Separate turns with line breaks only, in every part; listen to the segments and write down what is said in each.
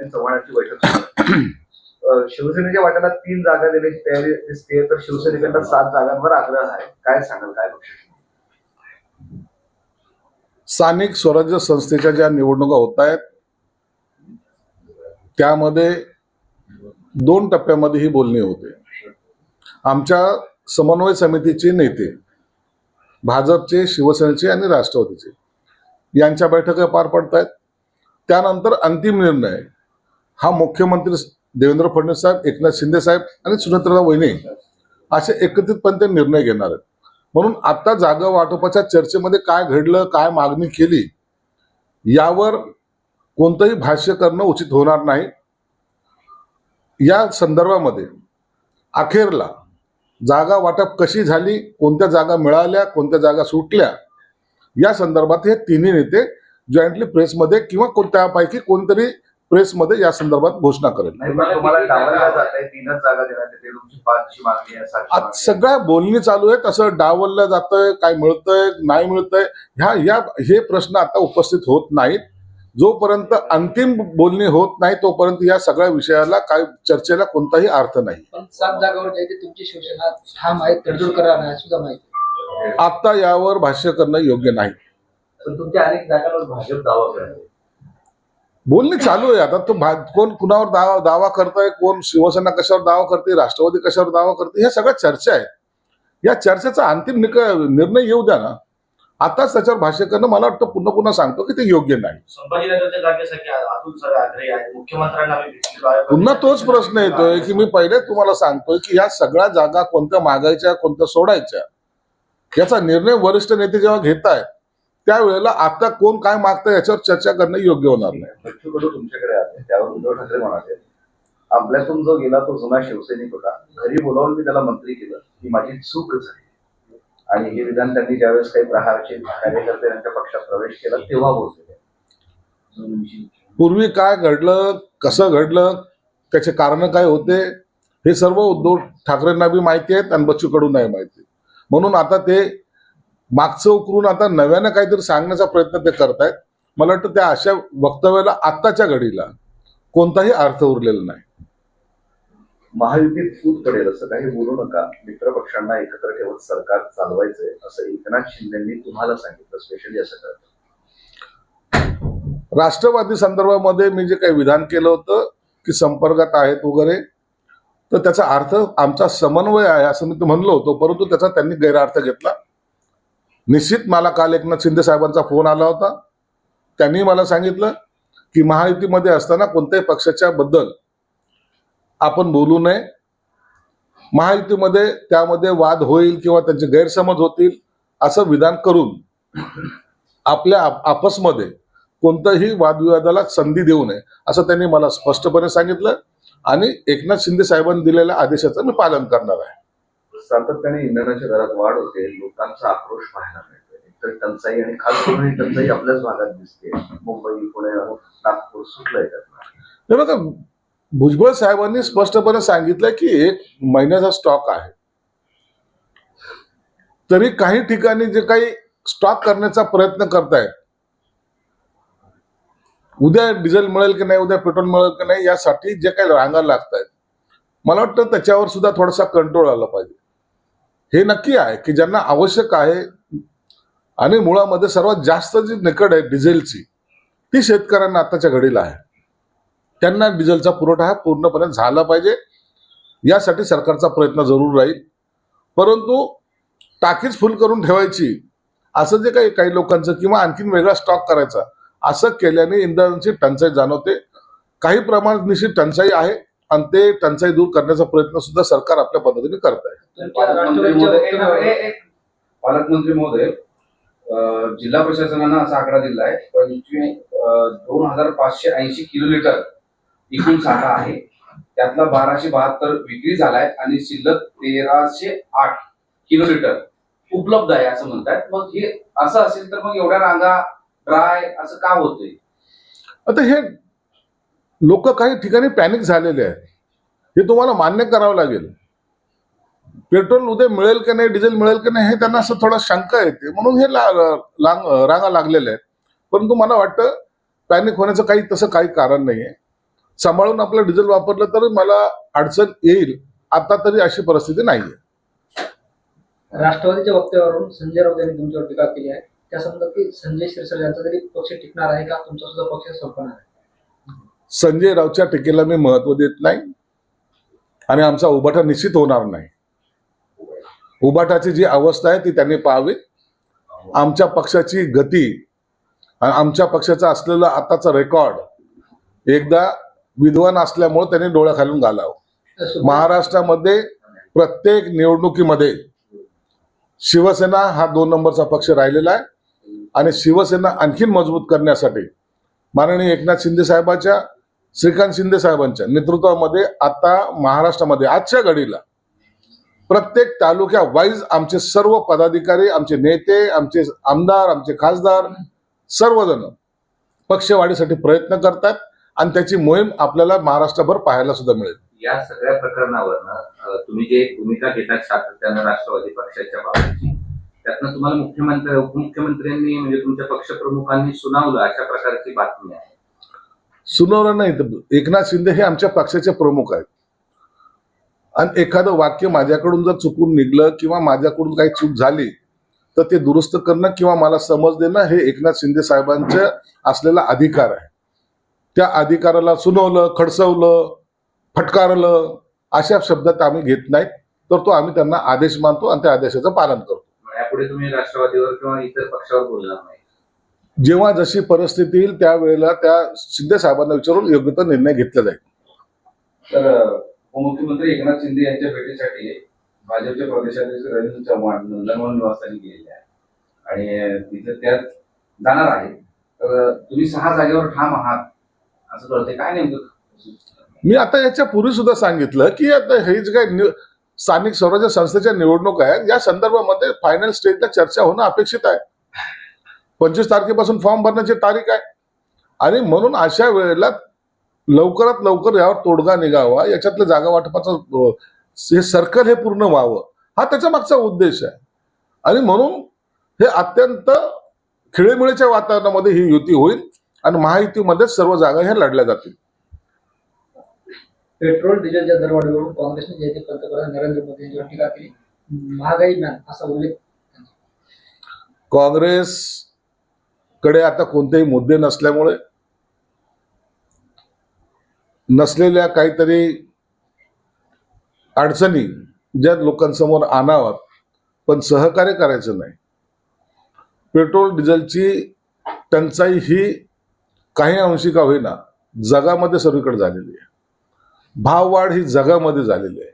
आणि चव्हाणांची बैठक सुरू. शिवसेनेच्या वाट्याला 3 जागा देण्याची तयारी दिसते, तर शिवसेनेकडनं 7 जागांवर आग्रह आहे. काय सांगाल, काय पक्ष?
स्थानिक स्वराज्य संस्थेच्या ज्या निवडणुका होत आहेत त्यामध्ये 2 टप्प्यामध्ये ही बोलणी होते. आमच्या समन्वय समितीचे नेते भाजपचे, शिवसेनेचे आणि राष्ट्रवादीचे यांच्या बैठका पार पडत आहेत. त्यानंतर अंतिम निर्णय हा मुख्यमंत्री देवेंद्र फडणवीस साहेब, एकनाथ शिंदे साहेब आणि सुनेत्रा वहिनी असे एकत्रितपणे निर्णय घेणार आहेत. म्हणून आता जागा वाटपाच्या चर्चेमध्ये काय घडलं, काय मागणी केली यावर कोणतंही भाष्य करणं उचित होणार नाही. या संदर्भामध्ये अखेरला जागा वाटप कशी झाली, कोणत्या जागा मिळाल्या, कोणत्या जागा सुटल्या, या संदर्भात हे तिन्ही नेते जॉईंटली प्रेसमध्ये किंवा त्यापैकी कोणतरी प्रेसमध्ये या संदर्भात घोषणा करेल.
तुम्हाला डावलल्या जात आहे, 3च जागा देण्यात येते, तुमची 5ची मागणी आहे, 7ची
आज
मागणी आहे.
सगळ्या बोलणी चालू आहेत. असं डावललं जातंय, काय मिळतंय नाही मिळतंय हे प्रश्न आता उपस्थित होत नाहीत. जोपर्यंत अंतिम बोलणी होत नाही तोपर्यंत या सगळ्या विषयाला काय चर्चेला कोणताही अर्थ नाही.
पण 7 जागावर जे तुमची शिवसेना ठाम आहे, तडजोड करणार नाही सुद्धा माहिती.
आता यावर भाष्य करणं योग्य नाही.
पण तुमच्या अनेक जागांवर भाजप दावा करते.
बोलणी चालू आहे. आता तो कोण कुणावर दावा करतोय, कोण शिवसेना कशावर दावा करते, राष्ट्रवादी कशावर दावा करते, ह्या सगळ्या चर्चा आहेत. या चर्चेचा अंतिम निर्णय येऊ द्या ना. आताच त्याच्यावर भाष्य करणं मला वाटतं पुन्हा सांगतो की ते योग्य नाही.
संभाजीनगरच्या जागेसाठी अतुल सर आग्रही आहेत, मुख्यमंत्र्यांना आम्ही भेटलेलो आहे.
पुन्हा तोच प्रश्न येतोय की मी पहिले तुम्हाला सांगतोय की ह्या सगळ्या जागा कोणत्या मागायच्या, कोणत्या सोडायच्या, याचा निर्णय वरिष्ठ नेते जेव्हा घेत आहेत त्यावेळेला आता कोण काय मागतं याच्यावर चर्चा करणं योग्य होणार नाही.
बच्चूकडू तुमच्याकडे आले, त्यावर उद्धव ठाकरे म्हणाले, आपल्यातून जो गेला तो जुना शिवसैनिक होता, घरी बोलावून मी त्याला मंत्री केलं, ही माझी चूक झाली. आणि हे विधान त्यांनी ज्यावेळेस काही प्रहारचे कार्यकर्ते त्यांच्या पक्षात प्रवेश केला तेव्हा बोलले.
पूर्वी काय घडलं, कसं घडलं, त्याचे कारण काय होते, हे सर्व उद्धव ठाकरेंना बी माहिती आहेत आणि बच्चू कडू नाही माहिती. म्हणून आता ते मागचं उकरून आता नव्यानं काहीतरी सांगण्याचा प्रयत्न ते करतायत. मला वाटतं त्या अशा वक्तव्याला आत्ताच्या घडीला कोणताही अर्थ उरलेला नाही.
महायुतीत फूट पडेल असं काही बोलू नका, मित्र पक्षांना एकत्र ठेवत सरकार चालवायचंय असं एकनाथ शिंदेंनी तुम्हाला सांगितलं, स्पेशली असं करतं.
राष्ट्रवादी संदर्भामध्ये मी जे काही विधान केलं होतं की संपर्कात आहेत वगैरे, तर त्याचा अर्थ आमचा समन्वय आहे असं मी म्हणलो होतो, परंतु त्याचा त्यांनी गैरअर्थ घेतला. निश्चित मला काल एकनाथ शिंदे साहेबांचा फोन आला होता. त्यांनी मला सांगितलं की महायुतीमध्ये असताना कोणत्याही पक्षाच्या बद्दल आपण बोलू नये. महायुतीमध्ये त्यामध्ये वाद होईल किंवा त्यांचे गैरसमज होतील असं विधान करून आपल्या आपसमध्ये कोणत्याही वादविवादाला संधी देऊ नये असं त्यांनी मला स्पष्टपणे सांगितलं. आणि एकनाथ शिंदे साहेबांनी दिलेल्या आदेशाचं मी पालन करणार आहे.
सातत्याने इंधनाच्या दरात वाढ होते, लोकांचा आक्रोश पाहायला मिळतोय. एकतर टंचाई आणि खास करून ही टंचाई आपल्याच भागात दिसते. मुंबई, पुणे, नागपूर सुटलंय त्यात.
हे बघा, भुजबळ साहेबांनी स्पष्टपणे सांगितलंय की 1 महिन्याचा स्टॉक आहे. तरी काही ठिकाणी जे काही स्टॉक करण्याचा प्रयत्न करतायत, उद्या डिझेल मिळेल की नाही, उद्या पेट्रोल मिळेल की नाही, यासाठी जे काही रांगा लागतायत, मला वाटतं त्याच्यावर सुद्धा थोडासा कंट्रोल आला पाहिजे. हे नक्की आहे की ज्यांना आवश्यक आहे आणि मुळामध्ये सर्वात जास्त जी निकड आहे डिझेलची, ती शेतकऱ्यांना आताच्या घडीला आहे. त्यांना डिझेलचा पुरवठा हा पूर्णपणे झाला पाहिजे, यासाठी सरकारचा प्रयत्न जरूर राहील. परंतु टाकीच फुल करून ठेवायची असं जे काही लोकांचं किंवा आणखीन वेगळा स्टॉक करायचा असं केल्याने इंधनाची टंचाई जाणवते. काही प्रमाणात निश्चित टंचाई आहे आणि ते टंचाई दूर करण्याचा प्रयत्न सुद्धा सरकार आपल्या पद्धतीने करत आहे.
पालकमंत्री महोदय, जिल्हा प्रशासनानं असा आकडा दिला आहे 2580 किलोलीटर एकूण साठा आहे. त्यातला 1272 विक्री झालाय आणि शिल्लक 1308 किलोलीटर उपलब्ध आहे असं म्हणतात. मग हे असं असेल तर मग एवढ्या रांगा ड्राय असं का होतंय?
आता हे लोक काही ठिकाणी पॅनिक झालेले आहेत, हे तुम्हाला मान्य करावं लागेल. पेट्रोल उद्या मिळेल की नाही, डिझेल मिळेल की नाही, हे त्यांना असं थोडा शंका येते, म्हणून हे रांगा लागलेल्या आहेत. परंतु मला वाटतं पॅनिक होण्याचं काही तसं काही कारण नाहीये. सांभाळून आपलं डिझेल वापरलं तर मला अडचण येईल. आता तरी अशी परिस्थिती नाहीये.
राष्ट्रवादीच्या वक्तव्यावरून संजय राऊत यांनी तुमच्यावर टीका केली आहे. त्या संदर्भात की संजय शिरसाट यांचा तरी पक्ष टिकणार आहे का, तुमचा सुद्धा पक्ष संपणार आहे?
संजय राऊतच्या टीकेला मी महत्व देत नाही आणि आमचा उभाटा निश्चित होणार नाही. उभाटाची जी अवस्था आहे ती त्यांनी पाहावी. आमच्या पक्षाची गती आणि आमच्या पक्षाचा असलेला आताचा रेकॉर्ड एकदा विद्वान असल्यामुळे त्यांनी डोळ्याखालून घालावं. महाराष्ट्रामध्ये प्रत्येक निवडणुकीमध्ये शिवसेना हा 2 नंबरचा पक्ष राहिलेला आहे आणि शिवसेना आणखीन मजबूत करण्यासाठी माननीय एकनाथ शिंदे साहेबांच्या, श्रीकांत शिंदे साहेबांच्या नेतृत्वामध्ये आता महाराष्ट्रामध्ये आजच्या घडीला प्रत्येक तालुक्या वाईज आमचे सर्व पदाधिकारी, आमचे नेते, आमचे आमदार, आमचे खासदार सर्वजण पक्षवाढीसाठी प्रयत्न करतात आणि त्याची मोहीम आपल्याला महाराष्ट्रभर पाहायला सुद्धा मिळेल.
या सगळ्या प्रकरणावर तुम्ही जे भूमिका घेतात सातत्यानं राष्ट्रवादी पक्षाच्या बाबतीत, त्यातनं तुम्हाला मुख्यमंत्री उपमुख्यमंत्र्यांनी म्हणजे तुमच्या पक्षप्रमुखांनी सुनावलं अशा प्रकारची बातमी आहे.
सुनावलं नाही तर एकनाथ शिंदे हे आमच्या पक्षाचे प्रमुख आहेत आणि एखादं वाक्य माझ्याकडून जर चुकून निघलं किंवा माझ्याकडून काही चूक झाली तर ते दुरुस्त करणं किंवा मला समज देणं हे एकनाथ शिंदे साहेबांचा असलेला अधिकार आहे. त्या अधिकाराला सुनावलं, खडसवलं, फटकारलं अशा शब्दात आम्ही घेत नाहीत. तर तो आम्ही त्यांना आदेश मानतो आणि त्या आदेशाचं पालन करतो.
यापुढे तुम्ही राष्ट्रवादीवर किंवा इतर पक्षावर बोलणार नाही?
जेव्हा जशी परिस्थिती येईल त्यावेळेला त्या शिंदे साहेबांना विचारून योग्य तो निर्णय घेतला जाईल.
तर उपमुख्यमंत्री एकनाथ शिंदे यांच्या भेटीसाठी भाजपचे प्रदेशाध्यक्ष रवींद्र चव्हाण नंदनवन निवासस्थानी गेलेले आहे आणि तिथे त्यात जाणार आहे. तर तुम्ही 6 जागेवर ठाम आहात असं कळतंय, काय नेमकं?
मी आता याच्या पूर्वी सुद्धा सांगितलं की आता हे जे काही स्थानिक स्वराज्य संस्थेच्या निवडणूक आहेत या संदर्भामध्ये फायनल स्टेजला चर्चा होणं अपेक्षित आहे. 25 तारखेपासून फॉर्म भरण्याची तारीख आहे आणि म्हणून अशा वेळेला लवकरात लवकर यावर तोडगा निघावा, याच्यातलं जागा वाटपाचं हे सर्कल हे पूर्ण व्हावं हा त्याच्या मागचा उद्देश आहे. आणि म्हणून हे अत्यंत खेळीमेळीच्या वातावरणामध्ये ही युती होईल आणि महायुतीमध्ये सर्व जागा ह्या लढल्या जातील.
पेट्रोल डिझेलच्या दरवाढीवरून काँग्रेसने जे ते पंतप्रधान नरेंद्र मोदी यांच्यावर टीका केली. महागाई मॅन असा उल्लेख.
काँग्रेसकडे आता कोणतेही मुद्दे नसल्यामुळे नसलेल्या काहीतरी अडचणी ज्या लोकांसमोर आणाव्यात पण सहकार्य करायचं नाही. पेट्रोल डिझेलची टंचाई ही काही अंशी का होईना जगामध्ये सर्वीकडे झालेली आहे. भाववाढ ही जगामध्ये झालेली आहे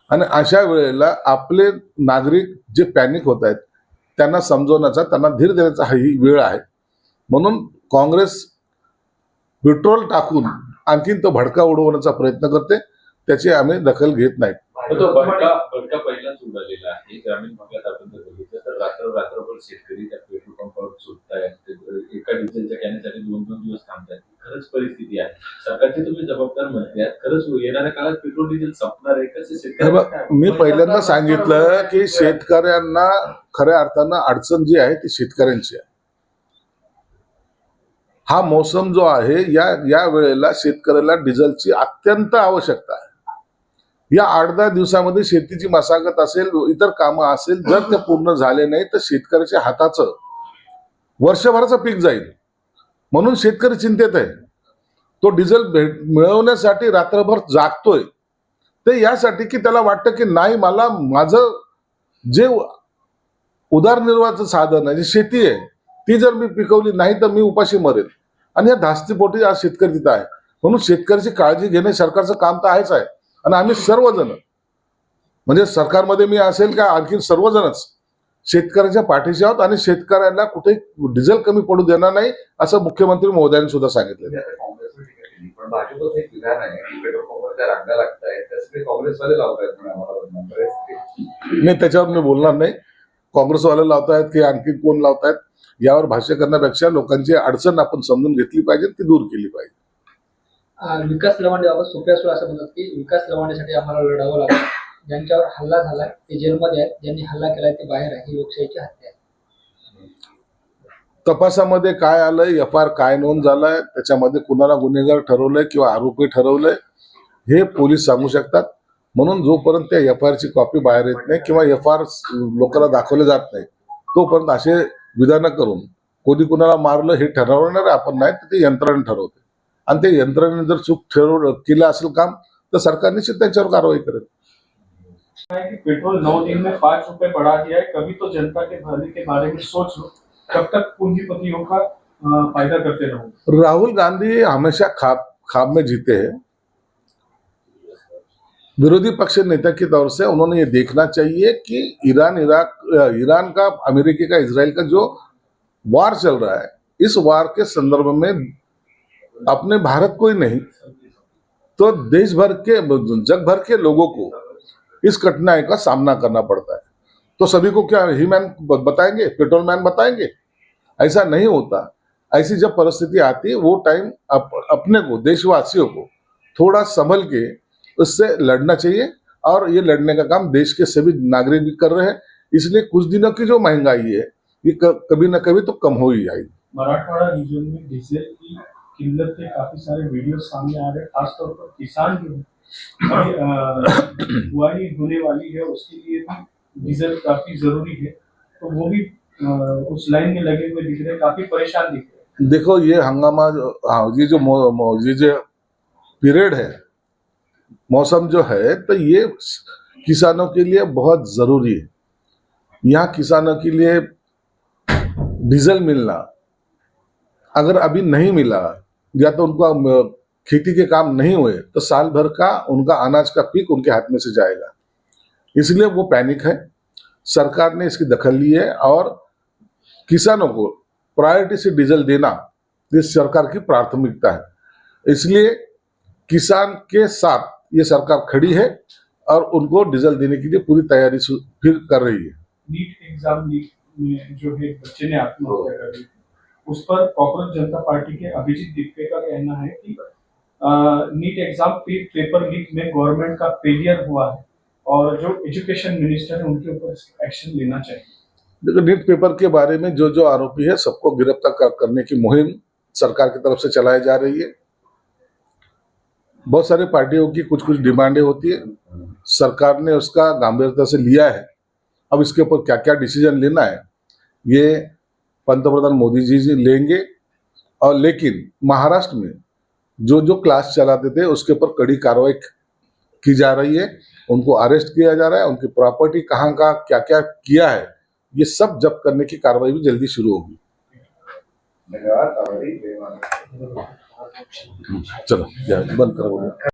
आणि अशा वेळेला आपले नागरिक जे पॅनिक होत आहेत त्यांना समजवण्याचा, त्यांना धीर देण्याचा ही वेळ आहे. म्हणून काँग्रेस पेट्रोल टाकून आणखीन तो भडका उडवण्याचा प्रयत्न करते, त्याची आम्ही दखल घेत नाही.
तो भडका पहिलाच उडालेला आहे. ग्रामीण भागात आपण जर बघितलं तर रात्रभर शेतकरी त्या पेट्रोल पंपावर सुटतायत, एका डिझेलच्या कॅनसाठी 2-2 दिवस थांबतायत. खरंच परिस्थिती आहे. सरकारचे तुम्ही जबाबदार मंत्री आहात, खरंच येणाऱ्या काळात पेट्रोल डिझेल संपणार आहे का?
मी पहिल्यांदा सांगितलं की शेतकऱ्यांना खऱ्या अर्थानं अडचण जी आहे ती शेतकऱ्यांची आहे. हा मोसम जो आहे या वेळेला शेतकऱ्याला डिझेलची अत्यंत आवश्यकता आहे. या 8-10 दिवसामध्ये शेतीची मशागत असेल, इतर कामं असेल, जर ते पूर्ण झाले नाही तर शेतकऱ्याच्या हाताचं वर्षभराचं पीक जाईल. म्हणून शेतकरी चिंतेत आहे. तो डिझेल मिळवण्यासाठी रात्रभर जागतोय ते यासाठी की त्याला वाटतं की नाही, मला माझं जे उदरनिर्वाहाचं साधन आहे, जी शेती आहे ती जर मी पिकवली नाही तर मी उपाशी मरेल. आणि या धास्तीपोटी आज शेतकरी तिथं आहे. म्हणून शेतकऱ्याची काळजी घेणे सरकारचं काम तर आहेच आहे. आणि आम्ही सर्वजण म्हणजे सरकारमध्ये मी असेल का आणखी सर्वजणच शेतकऱ्याच्या पाठीशी आहोत आणि शेतकऱ्याला कुठे डिझेल कमी पडू देणार नाही असं मुख्यमंत्री महोदयांनी सुद्धा सांगितलं.
पण भाजपचं एक विधान आहे की पेट्रोल पंपाच्या रांगा लागतायत, त्यासाठी काँग्रेसवाले लावतायत म्हणे आम्हाला.
नाही, त्याच्यावर मी बोलणार नाही. काँग्रेसवाले लावतायत की आणखी कोण लावतायत यावर भाष्य करण्यापेक्षा लोकांची अडचण आपण समजून घेतली पाहिजे, ती दूर केली पाहिजे.
विकास लवांडेबाबत सोप्या सुरू असं म्हणतात की विकास लवांडेसाठी आम्हाला लढावं लागेल. ज्यांच्यावर हल्ला झालाय ते जेलमध्ये आहेत, ज्यांनी हल्ला केलाय ते बाहेर आहे. ही लोकशाहीची हत्या आहे.
तपासामध्ये काय आलंय, FIR काय नोंद झालाय, त्याच्यामध्ये कुणाला गुन्हेगार ठरवलंय किंवा आरोपी ठरवलंय हे पोलीस सांगू शकतात. म्हणून जोपर्यंत त्या FIR ची कॉपी बाहेर येत नाही किंवा FIR लोकांना दाखवले जात नाही, तोपर्यंत असे विधानं करून कोणी कुणाला मारलं हे ठरवणार आपण नाही, तर ते यंत्रणा ठरवते. आणि ते यंत्रणेने जर चूक केलं असेल काम, तर सरकार निश्चित त्यांच्यावर कारवाई करेल.
है कि पेट्रोल 9 दिन में 5 रुपए बढ़ा दिया है, कभी तो जनता के भले के बारे में सोच लो, कब तक पूंजीपतियों का फायदा करते रहो।
राहुल गांधी हमेशा खाब में जीते हैं। विरोधी पक्ष नेता के तौर से उन्होंने ये देखना चाहिए कि ईरान का, अमेरिका का, इजराइल का जो वार चल रहा है, इस वार के संदर्भ में अपने भारत को ही नहीं तो देश भर के, जग भर के लोगों को इस कठिनाई का सामना करना पड़ता है। तो सभी को क्या ही मैन बताएंगे, पेट्रोल मैन बताएंगे? ऐसा नहीं होता। ऐसी जब परिस्थिति आती है वो टाइम अपने को, देशवासियों को थोड़ा संभल के उससे लड़ना चाहिए, और ये लड़ने का काम देश के सभी नागरिक भी कर रहे हैं। इसलिए कुछ दिनों की जो महंगाई है ये कभी ना कभी तो कम हो ही जाएगी।
मराठवाड़ा रीजन में डीजल की किल्लत के काफी सारे वीडियो सामने आ रहे हैं, खासतौर पर किसान जो है बुआई होने वाली है, उसके लिए भी डीजल काफी जरूरी है, तो वो भी उस लाइन में लगे हुए दिख रहे हैं, काफी परेशान दिख रहे हैं।
देखो ये हंगामा ये जो पीरियड है, मौसम जो है, तो ये किसानों के लिए बहुत जरूरी है। यहाँ किसानों के लिए डीजल मिलना अगर अभी नहीं मिला, या तो उनका खेती के काम नहीं हुए, तो साल भर का उनका अनाज का पीक उनके हाथ में से जाएगा। इसलिए वो पैनिक है। सरकार ने इसकी दखल ली है और किसानों को प्रायोरिटी से डीजल देना ये सरकार की प्राथमिकता है। इसलिए किसान के साथ ये सरकार खड़ी है और उनको डीजल देने के लिए पूरी तैयारी फिर कर रही है।
नीट एग्जाम लीक में जो है बच्चे ने आत्महत्या कर ली, उस पर कांग्रेस जनता पार्टी के अभिजीत दीपके का कहना है कि नीट एग्जाम पेपर लीक में गवर्नमेंट का फेलियर हुआ है और जो एजुकेशन मिनिस्टर है उनके ऊपर एक्शन लेना चाहिए।
देखो, नीट पेपर के बारे में जो आरोपी है सबको गिरफ्तार करने की मुहिम सरकार की तरफ से चलाई जा रही है। बहुत सारी पार्टियों की कुछ डिमांडें होती है, सरकार ने उसका गंभीरता से लिया है। अब इसके ऊपर क्या क्या डिसीजन लेना है ये पंतप्रधान मोदी जी लेंगे। और लेकिन महाराष्ट्र में जो क्लास चलाते थे उसके ऊपर कड़ी कार्रवाई की जा रही है, उनको अरेस्ट किया जा रहा है, उनकी प्रॉपर्टी कहाँ का क्या क्या किया है ये सब जब्त करने की कार्रवाई भी जल्दी शुरू होगी।
धन्यवाद।
चलो बंद करो।